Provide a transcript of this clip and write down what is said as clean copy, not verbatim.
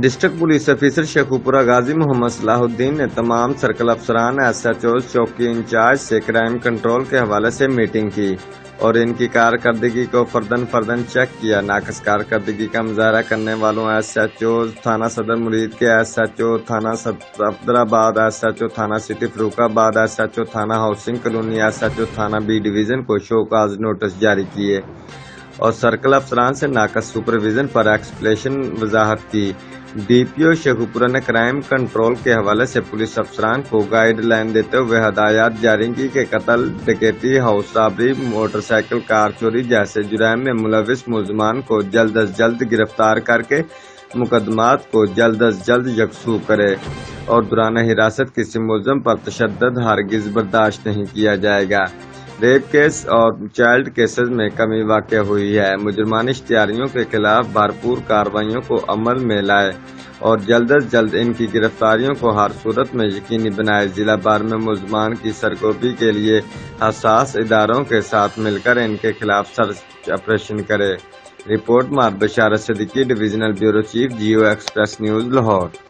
District police officer Sheikhupura غازی محمد صلاح الدین نے تمام سرکل افسران SHOs چوکی انچارج سے کرائم کنٹرول کے حوالے سے میٹنگ کی اور ان کی کارکردگی کو فردن چیک کیا۔ ناقص کارکردگی کا مظاہرہ کرنے والوں SHOs تھانہ صدر مرید کے SHO تھانہ صفدرآباد SHO تھانہ سٹی فروخ آباد SHO تھانہ ہاؤسنگ کالونی SHO تھانہ B ڈویژن کو شو کاز نوٹس جاری کیے اور سرکل افسران سے ناقص سپرویژن پر ایکسپلیشن وضاحت کی۔ DPO شیخوپورہ نے کرائم کنٹرول کے حوالے سے پولیس افسران کو گائیڈ لائن دیتے ہوئے ہدایات جاری کی کہ قتل، ڈکیتی، ہاؤس رابری، موٹر سائیکل کار چوری جیسے جرائم میں ملوث ملزمان کو جلد از جلد گرفتار کر کے مقدمات کو جلد از جلد یکسو کرے اور دوران حراست کسی ملزم پر تشدد ہرگز برداشت نہیں کیا جائے گا۔ ریپ کیس اور چائلڈ کیسز میں کمی واقع ہوئی ہے۔ مجرمانہ اشتہاریوں کے خلاف بھرپور کارروائیوں کو عمل میں لائے اور جلد از جلد ان کی گرفتاریوں کو ہر صورت میں یقینی بنائے۔ ضلع بھر میں ملزمان کی سرگوبی کے لیے حساس اداروں کے ساتھ مل کر ان کے خلاف سرچ آپریشن کرے۔ رپورٹ بشارت Siddiqui, divisional bureau chief GO express news Lahore.